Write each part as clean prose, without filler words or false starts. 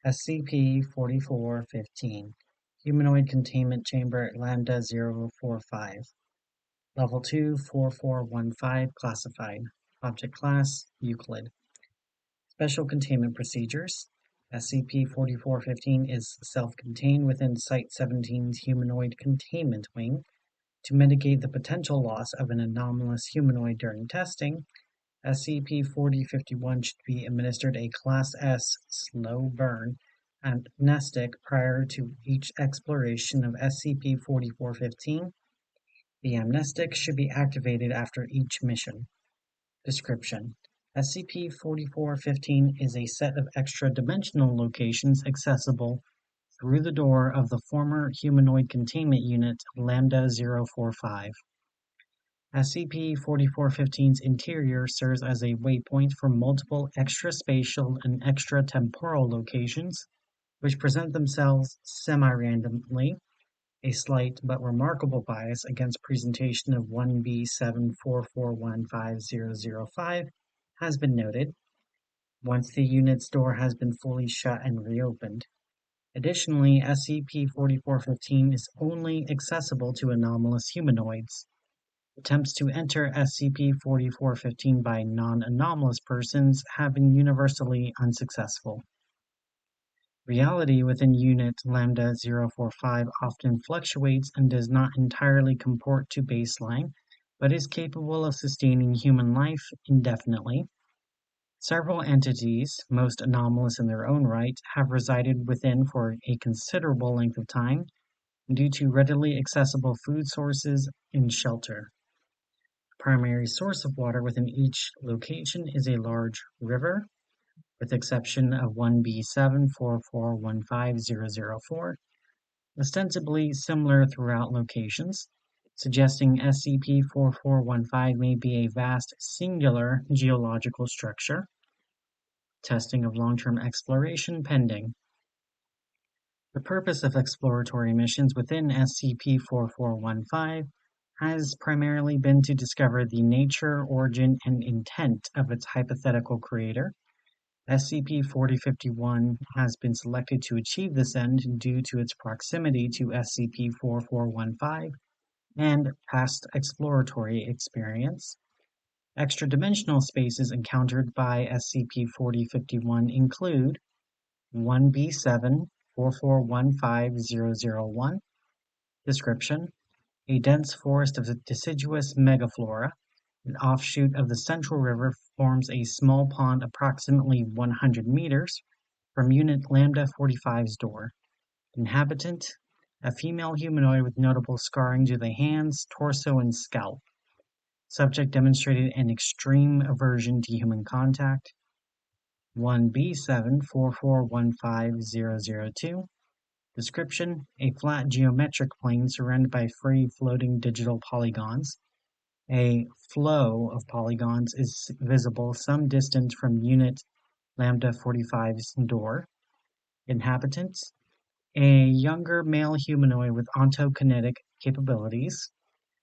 SCP-4415 Humanoid Containment Chamber Lambda-045 Level 2 4415 Classified Object Class Euclid Special Containment Procedures SCP-4415 is self-contained within Site-17's Humanoid Containment Wing. To mitigate the potential loss of an anomalous humanoid during testing, SCP-4051 should be administered a Class S slow burn amnestic prior to each exploration of SCP-4415. The amnestic should be activated after each mission. Description: SCP-4415 is a set of extra-dimensional locations accessible through the door of the former Humanoid Containment Unit Lambda-045. SCP-4415's interior serves as a waypoint for multiple extra-spatial and extra-temporal locations, which present themselves semi-randomly. A slight but remarkable bias against presentation of 1B74415-005 has been noted, once the unit's door has been fully shut and reopened. Additionally, SCP-4415 is only accessible to anomalous humanoids. Attempts to enter SCP-4415 by non-anomalous persons have been universally unsuccessful. Reality within Unit Lambda-045 often fluctuates and does not entirely comport to baseline, but is capable of sustaining human life indefinitely. Several entities, most anomalous in their own right, have resided within for a considerable length of time due to readily accessible food sources and shelter. The primary source of water within each location is a large river, with exception of 1B74415-004, ostensibly similar throughout locations, suggesting SCP-4415 may be a vast singular geological structure. Testing of long-term exploration pending. The purpose of exploratory missions within SCP-4415 has primarily been to discover the nature, origin, and intent of its hypothetical creator. SCP-4051 has been selected to achieve this end due to its proximity to SCP-4415 and past exploratory experience. Extra-dimensional spaces encountered by SCP-4051 include 1B74415-001. Description: a dense forest of deciduous megaflora. An offshoot of the central river forms a small pond approximately 100 meters from Unit Lambda-45's door. Inhabitant: a female humanoid with notable scarring to the hands, torso, and scalp. Subject demonstrated an extreme aversion to human contact. 1B74415-002. Description: a flat geometric plane surrounded by free-floating digital polygons. A flow of polygons is visible some distance from Unit Lambda-45's door. Inhabitants: a younger male humanoid with ontokinetic capabilities.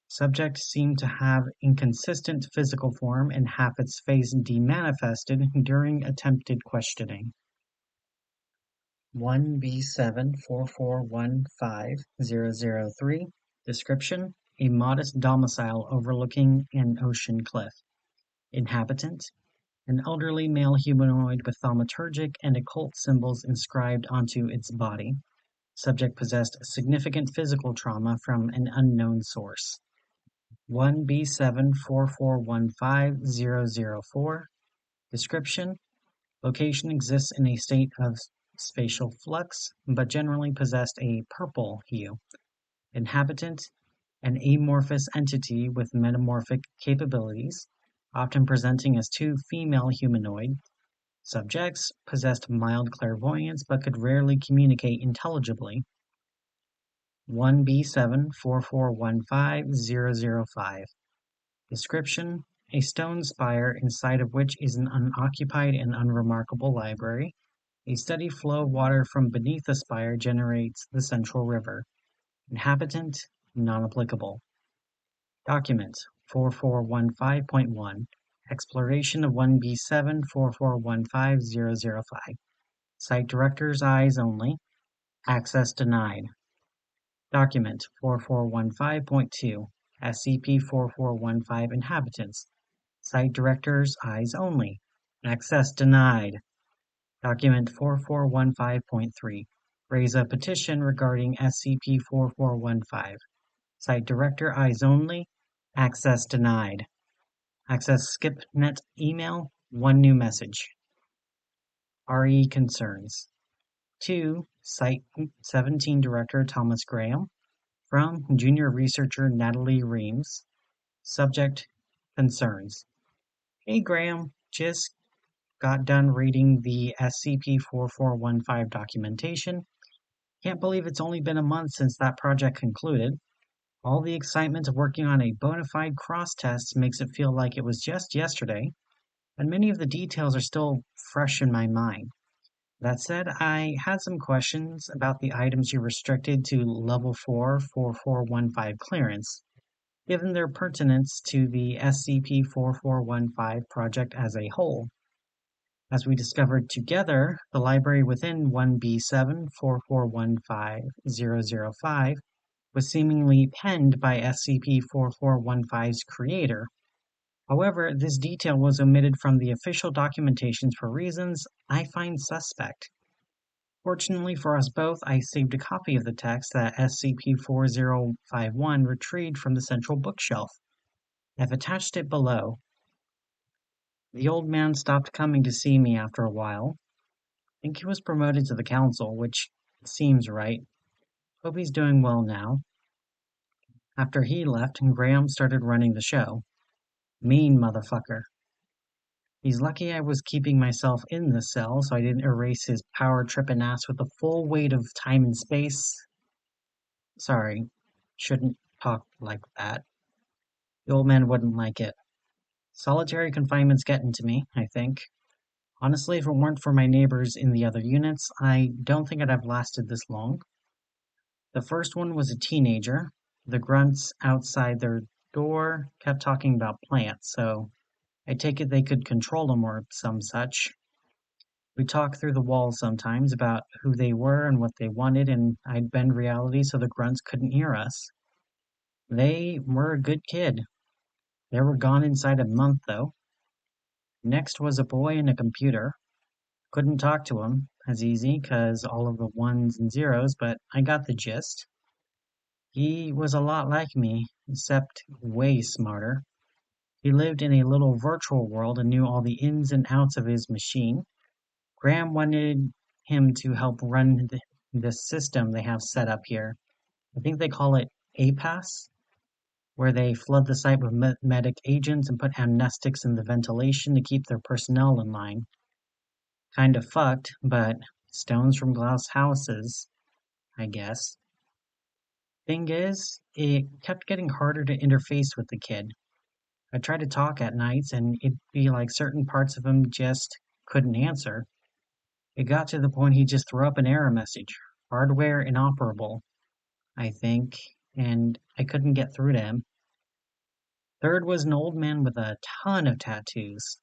Subject seemed to have inconsistent physical form and half its face demanifested during attempted questioning. 1B74415-003. Description: a modest domicile overlooking an ocean cliff. Inhabitant: an elderly male humanoid with thaumaturgic and occult symbols inscribed onto its body. Subject possessed significant physical trauma from an unknown source. 1B74415-004. Description: location exists in a state of spatial flux, but generally possessed a purple hue. Inhabitant: an amorphous entity with metamorphic capabilities, often presenting as two female humanoid. Subjects possessed mild clairvoyance but could rarely communicate intelligibly. 1B74415-005. Description: a stone spire inside of which is an unoccupied and unremarkable library. A steady flow of water from beneath the spire generates the central river. Inhabitant: non-applicable. Document 4415.1. Exploration of 1B74415-005. Site director's eyes only. Access denied. Document 4415.2 SCP-4415 inhabitants. Site director's eyes only. Access denied. Document 4415.3 RAISA petition regarding SCP-4415. Site director eyes only. Access denied. Access SkipNet email. One new message. RE concerns. To Site-17 Director Thomas Graham. From Junior Researcher Natalie Reams. Subject concerns. Hey Graham, just got done reading the SCP-4415 documentation. Can't believe it's only been a month since that project concluded. All the excitement of working on a bona fide cross-test makes it feel like it was just yesterday, and many of the details are still fresh in my mind. That said, I had some questions about the items you restricted to Level 4 4415 clearance, given their pertinence to the SCP-4415 project as a whole. As we discovered together, the library within 1B7 4415005 was seemingly penned by SCP-4415's creator. However, this detail was omitted from the official documentations for reasons I find suspect. Fortunately for us both, I saved a copy of the text that SCP-4051 retrieved from the central bookshelf. I've attached it below. The old man stopped coming to see me after a while. I think he was promoted to the council, which seems right. Hope he's doing well now. After he left, Graham started running the show. Mean motherfucker. He's lucky I was keeping myself in the cell so I didn't erase his power-tripping ass with the full weight of time and space. Sorry, shouldn't talk like that. The old man wouldn't like it. Solitary confinement's getting to me, I think. Honestly, if it weren't for my neighbors in the other units, I don't think I'd have lasted this long. The first one was a teenager. The grunts outside their door kept talking about plants, so I take it they could control them or some such. We talked through the walls sometimes about who they were and what they wanted, and I'd bend reality so the grunts couldn't hear us. They were a good kid. They were gone inside a month, though. Next was a boy and a computer. Couldn't talk to him as easy, 'cause all of the ones and zeros, but I got the gist. He was a lot like me, except way smarter. He lived in a little virtual world and knew all the ins and outs of his machine. Graham wanted him to help run this system they have set up here. I think they call it APAS, where they flood the site with medic agents and put amnestics in the ventilation to keep their personnel in line. Kind of fucked, but stones from glass houses, I guess. Thing is, it kept getting harder to interface with the kid. I'd try to talk at nights, and it'd be like certain parts of him just couldn't answer. It got to the point he'd just throw up an error message. Hardware inoperable, I think, and I couldn't get through to him. Third was an old man with a ton of tattoos.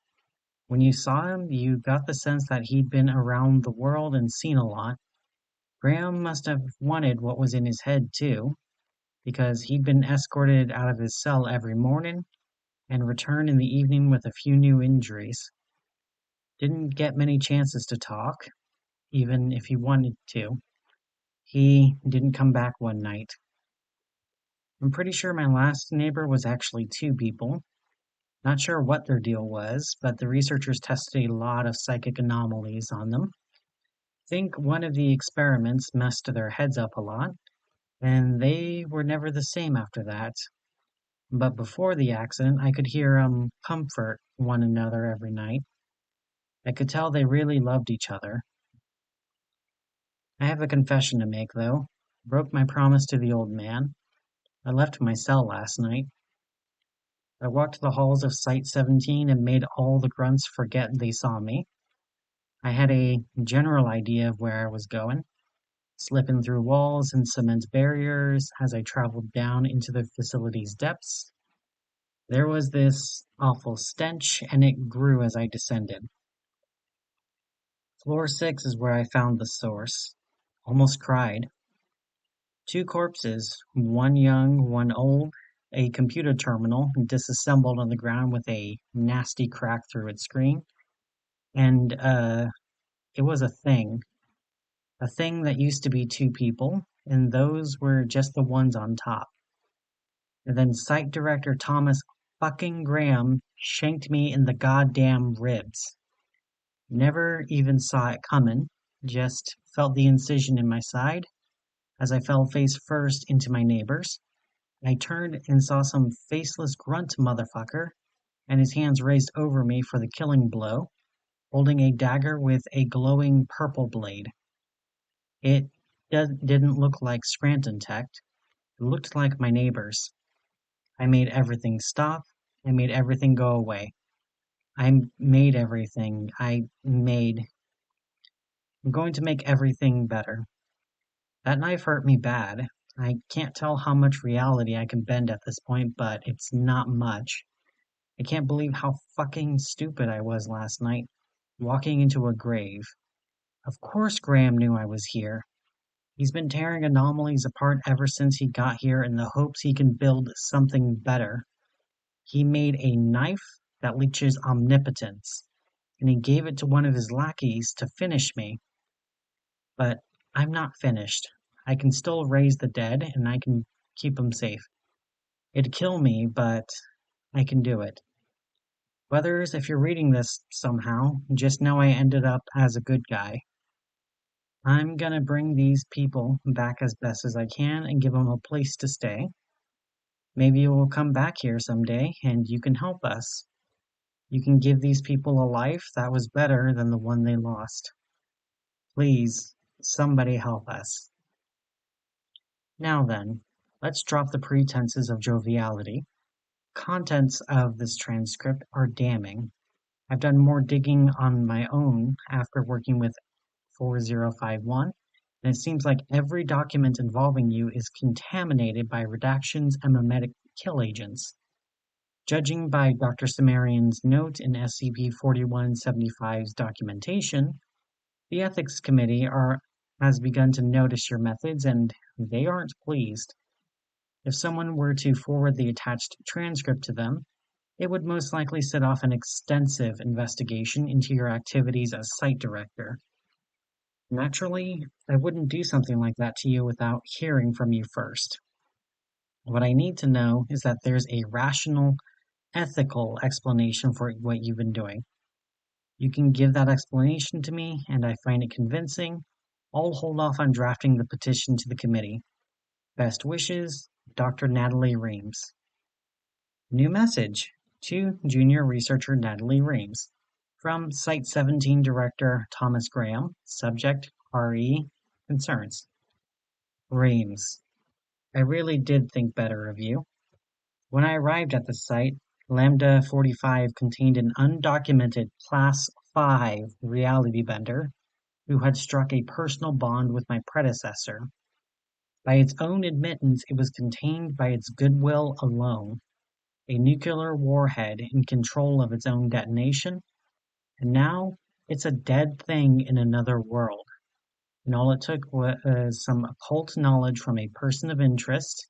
When you saw him, you got the sense that he'd been around the world and seen a lot. Graham must have wanted what was in his head, too, because he'd been escorted out of his cell every morning and returned in the evening with a few new injuries. Didn't get many chances to talk, even if he wanted to. He didn't come back one night. I'm pretty sure my last neighbor was actually two people. Not sure what their deal was, but the researchers tested a lot of psychic anomalies on them. Think one of the experiments messed their heads up a lot, and they were never the same after that. But before the accident, I could hear comfort one another every night. I could tell they really loved each other. I have a confession to make, though. Broke my promise to the old man. I left my cell last night. I walked the halls of Site-17 and made all the grunts forget they saw me. I had a general idea of where I was going, slipping through walls and cement barriers as I traveled down into the facility's depths. There was this awful stench, and it grew as I descended. Floor 6 is where I found the source. Almost cried. 2 corpses, one young, one old, a computer terminal disassembled on the ground with a nasty crack through its screen, and it was a thing. A thing that used to be 2 people, and those were just the ones on top. And then Site Director Thomas fucking Graham shanked me in the goddamn ribs. Never even saw it coming, just felt the incision in my side. As I fell face first into my neighbors, I turned and saw some faceless grunt motherfucker, and his hands raised over me for the killing blow, holding a dagger with a glowing purple blade. It didn't look like Scranton Tech. It looked like my neighbors. I made everything stop. I made everything go away. I made everything. I'm going to make everything better. That knife hurt me bad. I can't tell how much reality I can bend at this point, but it's not much. I can't believe how fucking stupid I was last night, walking into a grave. Of course Graham knew I was here. He's been tearing anomalies apart ever since he got here in the hopes he can build something better. He made a knife that leaches omnipotence, and he gave it to one of his lackeys to finish me. But I'm not finished. I can still raise the dead, and I can keep them safe. It'd kill me, but I can do it. Weathers, if you're reading this somehow, just know I ended up as a good guy. I'm gonna bring these people back as best as I can and give them a place to stay. Maybe you'll come back here someday and you can help us. You can give these people a life that was better than the one they lost. Please, somebody help us. Now then, let's drop the pretenses of joviality. Contents of this transcript are damning. I've done more digging on my own after working with 4051, and it seems like every document involving you is contaminated by redactions and memetic kill agents. Judging by Dr. Sumerian's note in SCP-4175's documentation, the Ethics Committee has begun to notice your methods, and they aren't pleased. If someone were to forward the attached transcript to them, it would most likely set off an extensive investigation into your activities as site director. Naturally, I wouldn't do something like that to you without hearing from you first. What I need to know is that there's a rational, ethical explanation for what you've been doing. You can give that explanation to me, and I find it convincing. I'll hold off on drafting the petition to the committee. Best wishes, Dr. Natalie Reams. New message to Junior Researcher Natalie Reams. From Site-17 Director Thomas Graham. Subject RE Concerns. Reams. I really did think better of you. When I arrived at the site, Lambda 45 contained an undocumented Class 5 reality bender who had struck a personal bond with my predecessor. By its own admittance, it was contained by its goodwill alone, a nuclear warhead in control of its own detonation, and now it's a dead thing in another world. And all it took was some occult knowledge from a person of interest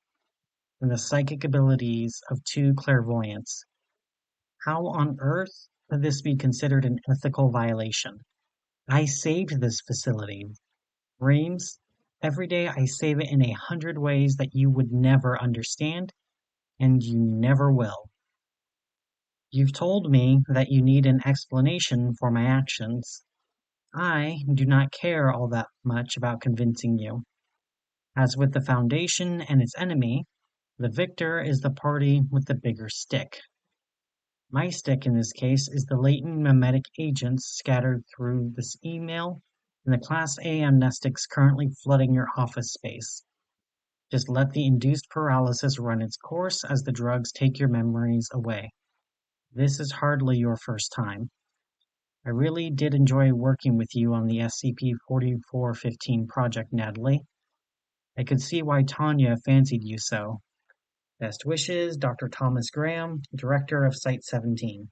and the psychic abilities of 2 clairvoyants. How on earth could this be considered an ethical violation? I saved this facility. Reams, every day I save it in 100 ways that you would never understand, and you never will. You've told me that you need an explanation for my actions. I do not care all that much about convincing you. As with the Foundation and its enemy, the victor is the party with the bigger stick. My stick in this case is the latent memetic agents scattered through this email and the Class A amnestics currently flooding your office space. Just let the induced paralysis run its course as the drugs take your memories away. This is hardly your first time. I really did enjoy working with you on the SCP-4415 project, Natalie. I could see why Tanya fancied you so. Best wishes, Dr. Thomas Graham, Director of Site-17.